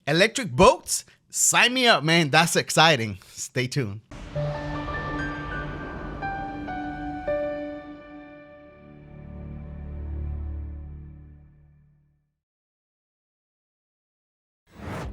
Electric boats? Sign me up, man. That's exciting. Stay tuned.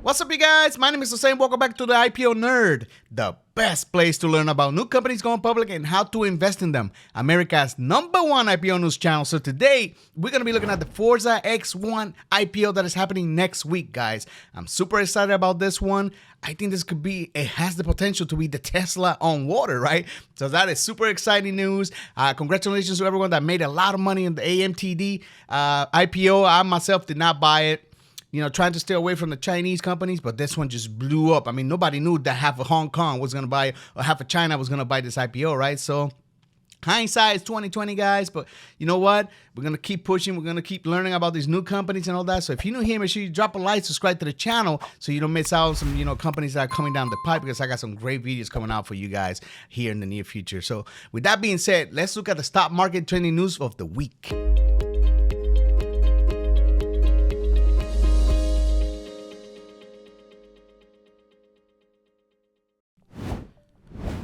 What's up, you guys? My name is Jose and welcome back to the IPO Nerd, the best place to learn about new companies going public and how to invest in them. America's #1 IPO news channel. So today, we're going to be looking at the Forza X1 IPO that is happening next week, guys. I'm super excited about this one. I think this could be, it has the potential to be the Tesla on water, right? So that is super exciting news. Congratulations to everyone that made a lot of money in the AMTD IPO. I myself did not buy it. You know, trying to stay away from the Chinese companies, but this one just blew up. I mean, nobody knew that half of Hong Kong was going to buy, or half of China was going to buy this IPO, right? So hindsight is 2020, guys. But you know what? We're going to keep pushing. We're going to keep learning about these new companies and all that. So if you're new here, make sure you drop a like, subscribe to the channel so you don't miss out on some, companies that are coming down the pipe, because I got some great videos coming out for you guys here in the near future. So with that being said, let's look at the stock market trending news of the week.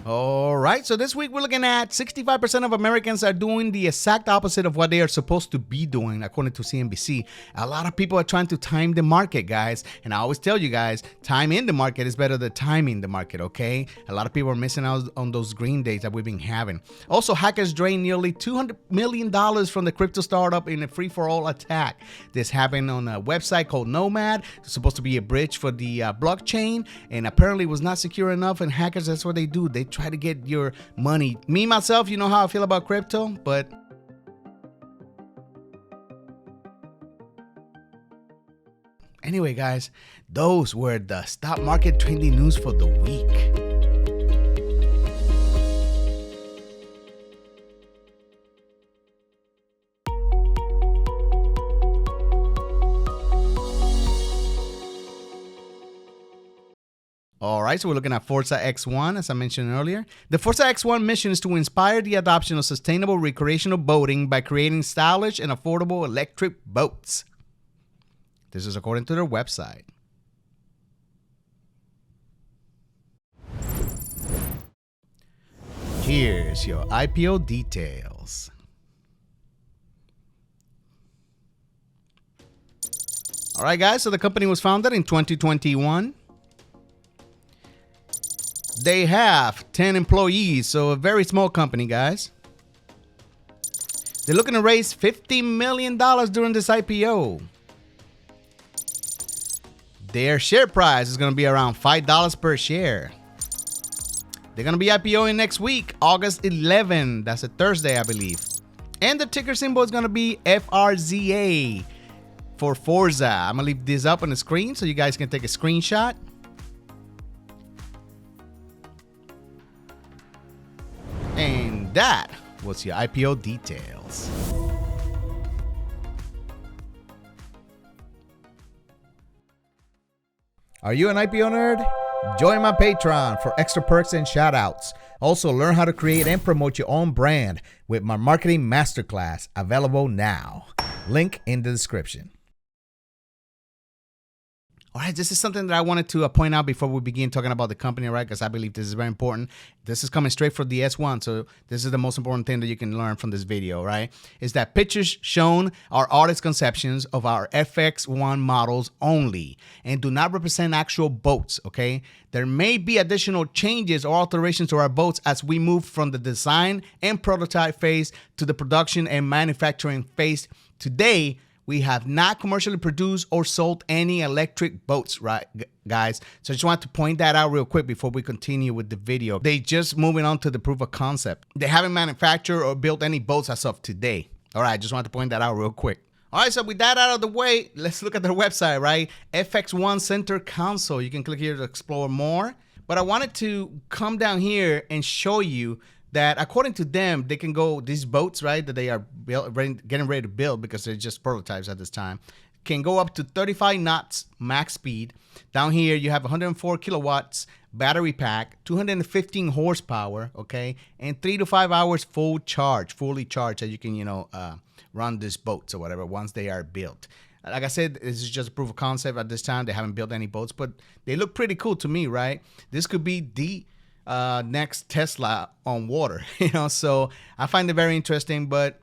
All right, so this week we're looking at 65% of Americans are doing the exact opposite of what they are supposed to be doing, according to CNBC. A lot of people are trying to time the market, guys. And I always tell you guys, time in the market is better than timing the market, okay? A lot of people are missing out on those green days that we've been having. Also, hackers drained nearly $200 million from the crypto startup in a free-for-all attack. This happened on a website called Nomad. It's supposed to be a bridge for the blockchain, and apparently was not secure enough, and hackers, that's what they do. They try to get your money. Me, myself, you know how I feel about crypto, but anyway, guys, those were the stock market trending news for the week. All right, so we're looking at Forza X1, as I mentioned earlier. The Forza X1 mission is to inspire the adoption of sustainable recreational boating by creating stylish and affordable electric boats. This is according to their website. Here's your IPO details. All right, guys, so the company was founded in 2021. They have 10 employees, so a very small company, guys. They're looking to raise $50 million during this IPO. Their share price is going to be around $5 per share. They're going to be IPOing next week, August 11. That's a Thursday, I believe. And the ticker symbol is going to be FRZA for Forza. I'm going to leave this up on the screen so you guys can take a screenshot. And that was your IPO details. Are you an IPO nerd? Join my Patreon for extra perks and shoutouts. Also, learn how to create and promote your own brand with my marketing masterclass, available now. Link in the description. All right, this is something that I wanted to point out before we begin talking about the company, right? Because I believe this is very important. This is coming straight from the S1, so this is the most important thing that you can learn from this video, right? Is that pictures shown are artist conceptions of our FX1 models only and do not represent actual boats, okay? There may be additional changes or alterations to our boats as we move from the design and prototype phase to the production and manufacturing phase. Today, we have not commercially produced or sold any electric boats, right, guys? So I just want to point that out real quick before we continue with the video. They just moving on to the proof of concept. They haven't manufactured or built any boats as of today. All right, I just want to point that out real quick. All right, so with that out of the way, let's look at their website, right? FX1 Center Console. You can click here to explore more. But I wanted to come down here and show you that according to them, they can go, these boats, right, that they are getting ready to build, because they're just prototypes at this time, can go up to 35 knots max speed. Down here, you have 104 kilowatts battery pack, 215 horsepower, okay, and 3 to 5 hours fully charged, that you can, run these boats or whatever once they are built. Like I said, this is just a proof of concept at this time. They haven't built any boats, but they look pretty cool to me, right? This could be the next Tesla on water, so I find it very interesting. But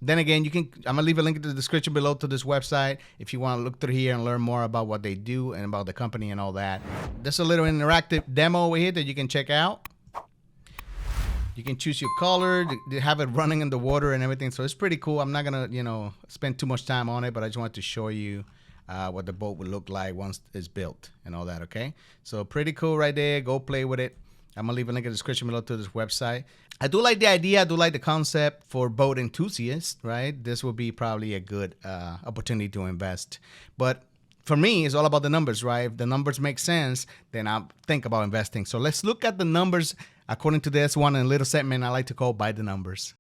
then again, I'm gonna leave a link in the description below to this website if you want to look through here and learn more about what they do and about the company and all that. There's a little interactive demo over here that you can check out. You can choose your color, they have it running in the water and everything, so it's pretty cool. I'm not gonna spend too much time on it, but I just wanted to show you what the boat would look like once it's built and all that. Okay, so pretty cool right there. Go play with it. I'm gonna leave a link in the description below to this website. I do like the idea. I do like the concept for boat enthusiasts, right? This will be probably a good opportunity to invest. But for me, it's all about the numbers, right? If the numbers make sense, then I'll think about investing. So let's look at the numbers according to this one in a little segment I like to call By the Numbers.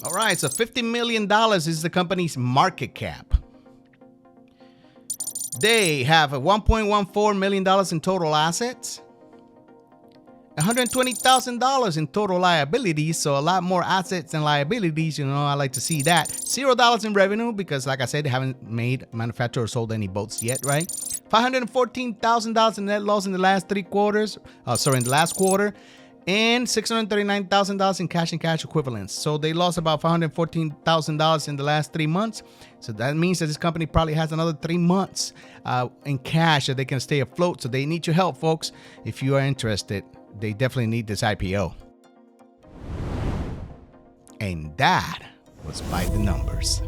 All right, so $50 million is the company's market cap. They have $1.14 million in total assets, $120,000 in total liabilities, so a lot more assets than liabilities. I like to see that. $0 in revenue because, like I said, they haven't manufactured or sold any boats yet, right? $514,000 in net loss in the last in the last quarter. And $639,000 in cash and cash equivalents. So they lost about $514,000 in the last 3 months. So that means that this company probably has another 3 months in cash that they can stay afloat. So they need your help, folks. If you are interested, they definitely need this IPO. And that was By the Numbers.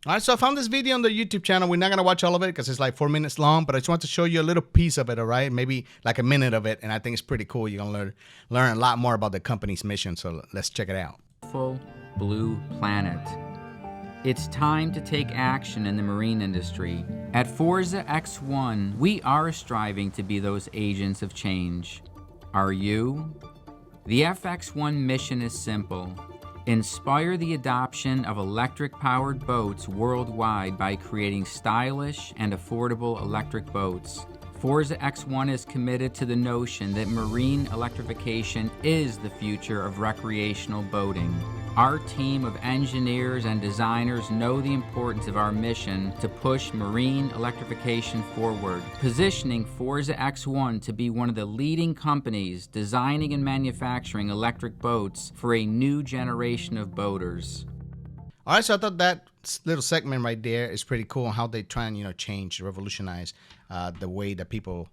All right, so I found this video on the YouTube channel. We're not going to watch all of it because it's like 4 minutes long, but I just want to show you a little piece of it, all right? Maybe like a minute of it, and I think it's pretty cool. You're going to learn a lot more about the company's mission, so let's check it out. Full blue planet. It's time to take action in the marine industry. At Forza X1, we are striving to be those agents of change. Are you? The FX1 mission is simple. Inspire the adoption of electric-powered boats worldwide by creating stylish and affordable electric boats. Forza X1 is committed to the notion that marine electrification is the future of recreational boating. Our team of engineers and designers know the importance of our mission to push marine electrification forward, positioning Forza X1 to be one of the leading companies designing and manufacturing electric boats for a new generation of boaters. All right, so I thought that little segment right there is pretty cool, how they try and change, revolutionize the way that people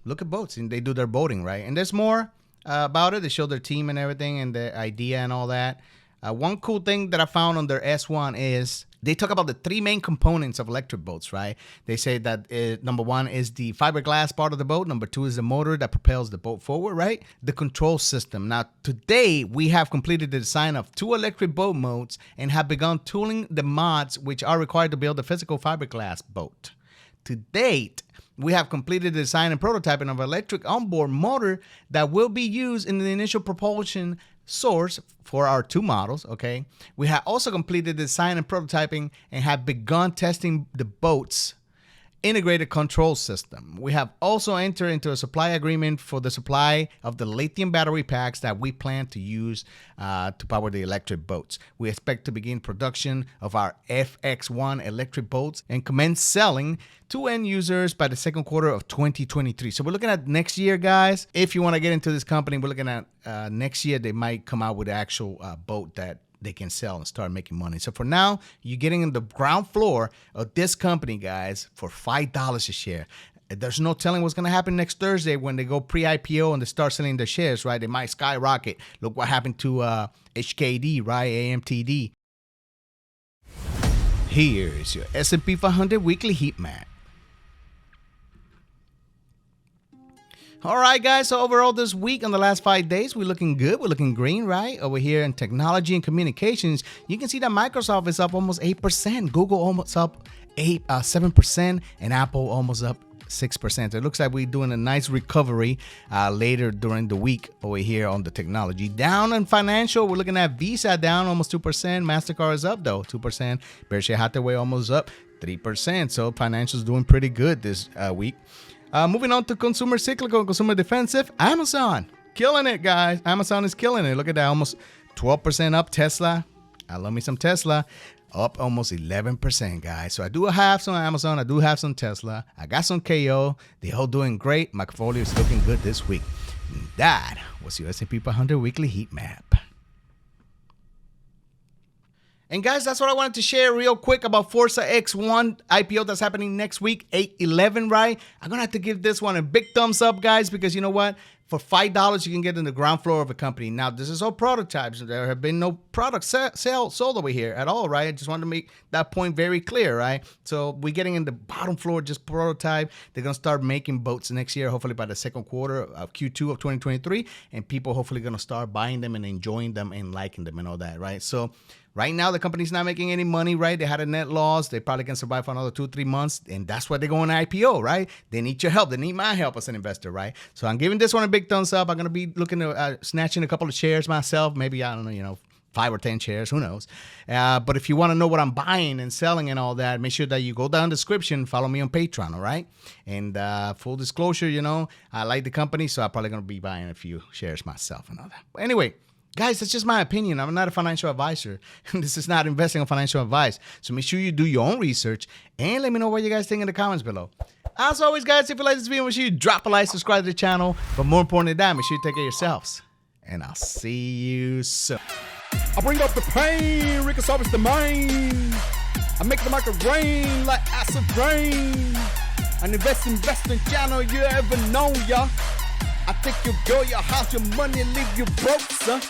look at boats and they do their boating, right? And there's more about it. They show their team and everything and the idea and all that. One cool thing that I found on their S1 is they talk about the 3 main components of electric boats, right? They say that number 1 is the fiberglass part of the boat. Number 2 is the motor that propels the boat forward, right? The control system. Now, today, we have completed the design of 2 electric boat modes and have begun tooling the mods which are required to build a physical fiberglass boat. To date, we have completed the design and prototyping of an electric onboard motor that will be used in the initial propulsion source for our 2 models, okay? We have also completed the design and prototyping and have begun testing the boat's integrated control system. We have also entered into a supply agreement for the supply of the lithium battery packs that we plan to use to power the electric boats. We expect to begin production of our FX1 electric boats and commence selling to end users by the second quarter of 2023. So we're looking at next year, guys. If you want to get into this company, we're looking at next year, they might come out with an actual boat that they can sell and start making money. So for now, you're getting in the ground floor of this company, guys, for $5 a share. There's no telling what's going to happen next Thursday when they go pre-IPO and they start selling their shares, right? They might skyrocket. Look what happened to HKD, right? AMTD. Here's your S&P 500 weekly heat map. All right, guys, so overall this week, on the last 5 days, we're looking good. We're looking green, right? Over here in technology and communications, you can see that Microsoft is up almost 8%, Google almost up 7%, and Apple almost up 6%. So it looks like we're doing a nice recovery later during the week over here on the technology. Down in financial, we're looking at Visa down almost 2%. MasterCard is up, though, 2%. Berkshire Hathaway almost up 3%. So financials doing pretty good this week. Moving on to consumer cyclical, consumer defensive. Amazon, killing it, guys. Amazon is killing it. Look at that, almost 12% up. Tesla, I love me some Tesla. Up almost 11%, guys. So I do have some Amazon. I do have some Tesla. I got some KO. They all doing great. My portfolio is looking good this week. And that was your S&P 500 weekly heat map. And guys, that's what I wanted to share real quick about Forza X1 IPO that's happening next week, 8/11, right? I'm going to have to give this one a big thumbs up, guys, because you know what? For $5, you can get in the ground floor of a company. Now, this is all prototypes. There have been no products sold over here at all, right? I just wanted to make that point very clear, right? So we're getting in the bottom floor, just prototype. They're going to start making boats next year, hopefully by the second quarter of Q2 of 2023. And people hopefully going to start buying them and enjoying them and liking them and all that, right? So right now, the company's not making any money, right? They had a net loss. They probably can survive for another 2-3 months. And that's why they're going to IPO, right? They need your help. They need my help as an investor, right? So I'm giving this one a big thumbs up. I'm going to be looking at snatching a couple of shares myself. Maybe, I don't know, 5 or 10 shares. Who knows? But if you want to know what I'm buying and selling and all that, make sure that you go down in the description. Follow me on Patreon, all right? And full disclosure, I like the company, so I'm probably going to be buying a few shares myself and all that. But anyway, guys, that's just my opinion. I'm not a financial advisor. This is not investing on financial advice. So make sure you do your own research and let me know what you guys think in the comments below. As always, guys, if you like this video, make sure you drop a like, subscribe to the channel. But more important than that, make sure you take care of yourselves. And I'll see you soon. I bring up the pain, Rickosaurus the main. I make the market rain like acid rain. An investing channel you ever known, ya. I take your girl, your house, your money, leave you broke, son.